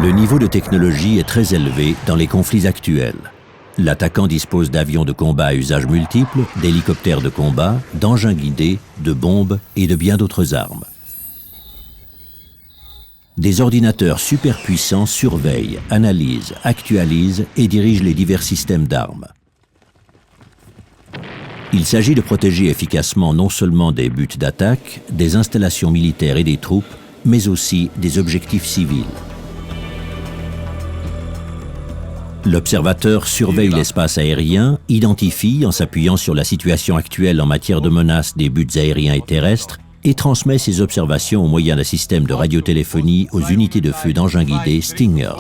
Le niveau de technologie est très élevé dans les conflits actuels. L'attaquant dispose d'avions de combat à usage multiple, d'hélicoptères de combat, d'engins guidés, de bombes et de bien d'autres armes. Des ordinateurs superpuissants surveillent, analysent, actualisent et dirigent les divers systèmes d'armes. Il s'agit de protéger efficacement non seulement des buts d'attaque, des installations militaires et des troupes, mais aussi des objectifs civils. L'observateur surveille l'espace aérien, identifie, en s'appuyant sur la situation actuelle en matière de menaces des buts aériens et terrestres, et transmet ses observations au moyen d'un système de radiotéléphonie aux unités de feu d'engins guidés Stinger.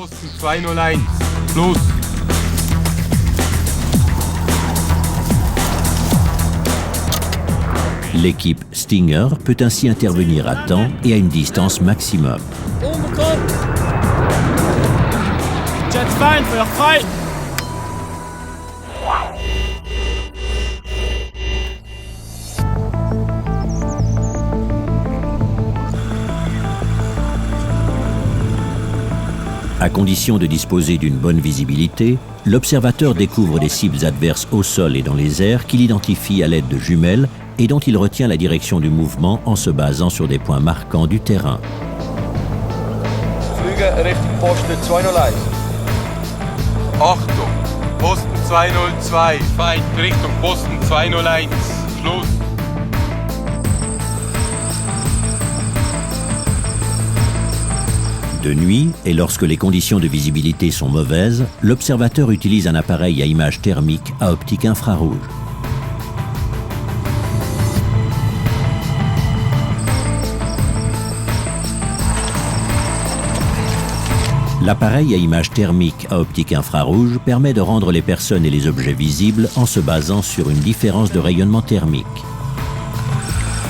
L'équipe Stinger peut ainsi intervenir à temps et à une distance maximum. À condition de disposer d'une bonne visibilité, l'observateur découvre des cibles adverses au sol et dans les airs qu'il identifie à l'aide de jumelles et dont il retient la direction du mouvement en se basant sur des points marquants du terrain. Flüge Richtung Posten 201. Achtung, Posten 202, Feind Richtung Posten 201, Schluss. De nuit, et lorsque les conditions de visibilité sont mauvaises, l'observateur utilise un appareil à image thermique à optique infrarouge. L'appareil à image thermique à optique infrarouge permet de rendre les personnes et les objets visibles en se basant sur une différence de rayonnement thermique.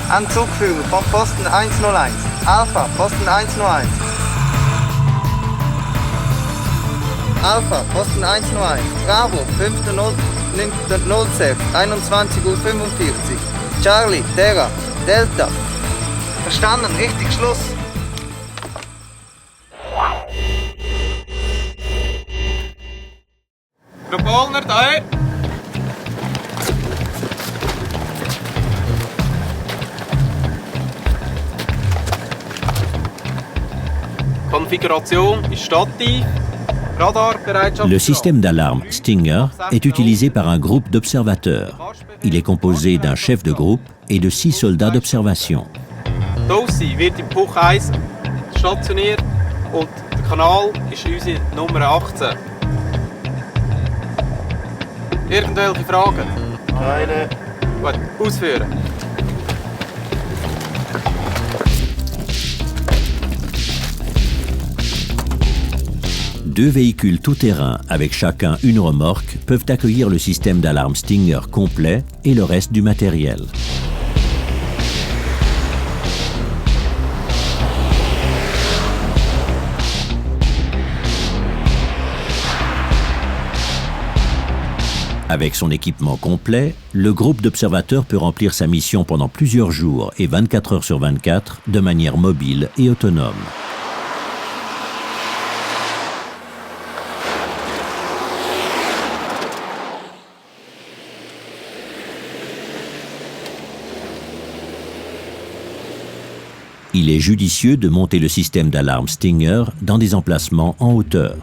Anzugführung von Posten 101. Alpha, Posten 101. Alpha, Posten 101. Bravo, 5.06, 21:45 Uhr. Charlie, Terra, Delta. Verstanden, richtig, Schluss. Propellner da. Configuration ist stativ. Le système d'alarme Stinger est utilisé par un groupe d'observateurs. Il est composé d'un chef de groupe et de 6 soldats d'observation. Dossi wird im Puch 1 stationiert und der Kanal ist unsere Nummer 18. Irgendwelche Fragen? Keine. Gut, ausführen. Deux véhicules tout-terrain avec chacun une remorque peuvent accueillir le système d'alarme Stinger complet et le reste du matériel. Avec son équipement complet, le groupe d'observateurs peut remplir sa mission pendant plusieurs jours et 24 heures sur 24 de manière mobile et autonome. Il est judicieux de monter le système d'alarme Stinger dans des emplacements en hauteur.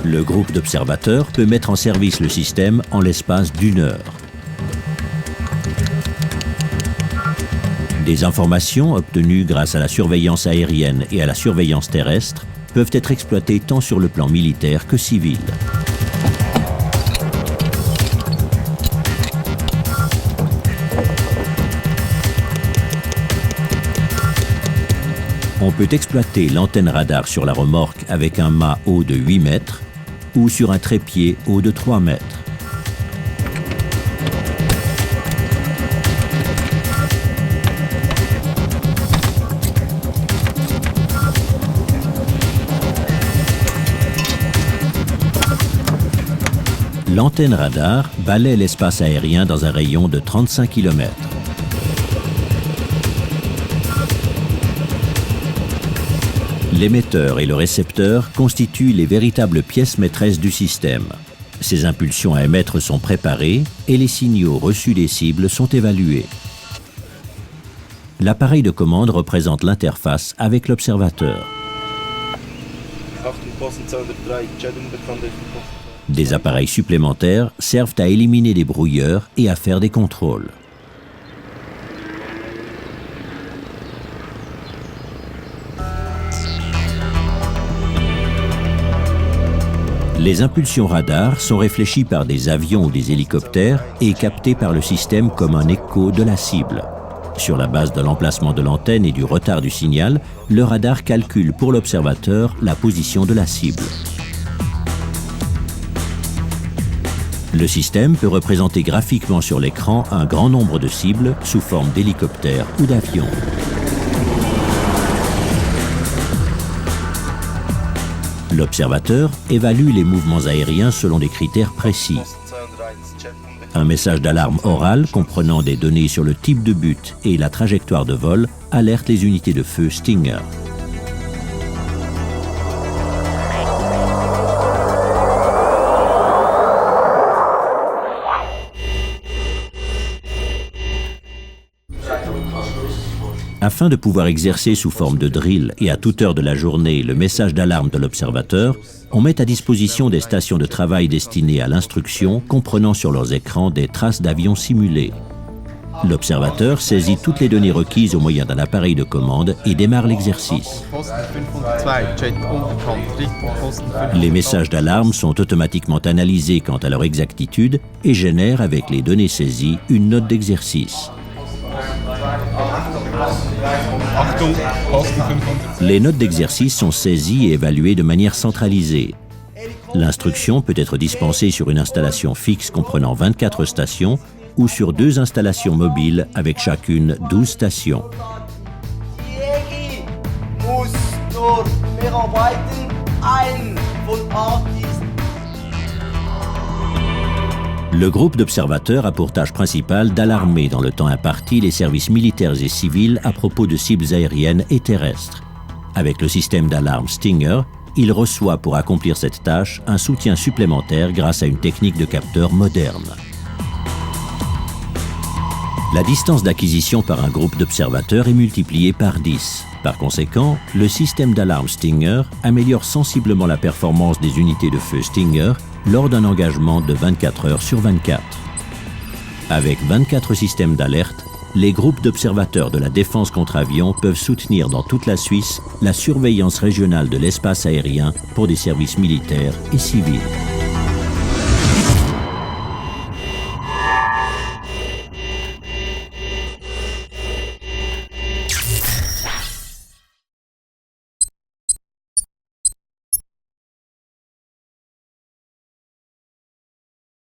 Le groupe d'observateurs peut mettre en service le système en l'espace d'1 heure. Des informations obtenues grâce à la surveillance aérienne et à la surveillance terrestre peuvent être exploitées tant sur le plan militaire que civil. On peut exploiter l'antenne radar sur la remorque avec un mât haut de 8 mètres ou sur un trépied haut de 3 mètres. L'antenne radar balaie l'espace aérien dans un rayon de 35 km. L'émetteur et le récepteur constituent les véritables pièces maîtresses du système. Ces impulsions à émettre sont préparées et les signaux reçus des cibles sont évalués. L'appareil de commande représente l'interface avec l'observateur. Des appareils supplémentaires servent à éliminer des brouilleurs et à faire des contrôles. Les impulsions radar sont réfléchies par des avions ou des hélicoptères et captées par le système comme un écho de la cible. Sur la base de l'emplacement de l'antenne et du retard du signal, le radar calcule pour l'observateur la position de la cible. Le système peut représenter graphiquement sur l'écran un grand nombre de cibles sous forme d'hélicoptères ou d'avions. L'observateur évalue les mouvements aériens selon des critères précis. Un message d'alarme oral comprenant des données sur le type de but et la trajectoire de vol alerte les unités de feu Stinger. Afin de pouvoir exercer sous forme de drill et à toute heure de la journée le message d'alarme de l'observateur, on met à disposition des stations de travail destinées à l'instruction comprenant sur leurs écrans des traces d'avions simulés. L'observateur saisit toutes les données requises au moyen d'un appareil de commande et démarre l'exercice. Les messages d'alarme sont automatiquement analysés quant à leur exactitude et génèrent avec les données saisies une note d'exercice. Les notes d'exercice sont saisies et évaluées de manière centralisée. L'instruction peut être dispensée sur une installation fixe comprenant 24 stations ou sur 2 installations mobiles avec chacune 12 stations. Le groupe d'observateurs a pour tâche principale d'alarmer dans le temps imparti les services militaires et civils à propos de cibles aériennes et terrestres. Avec le système d'alarme Stinger, il reçoit pour accomplir cette tâche un soutien supplémentaire grâce à une technique de capteur moderne. La distance d'acquisition par un groupe d'observateurs est multipliée par 10. Par conséquent, le système d'alarme Stinger améliore sensiblement la performance des unités de feu Stinger lors d'un engagement de 24 heures sur 24. Avec 24 systèmes d'alerte, les groupes d'observateurs de la défense contre avions peuvent soutenir dans toute la Suisse la surveillance régionale de l'espace aérien pour des services militaires et civils.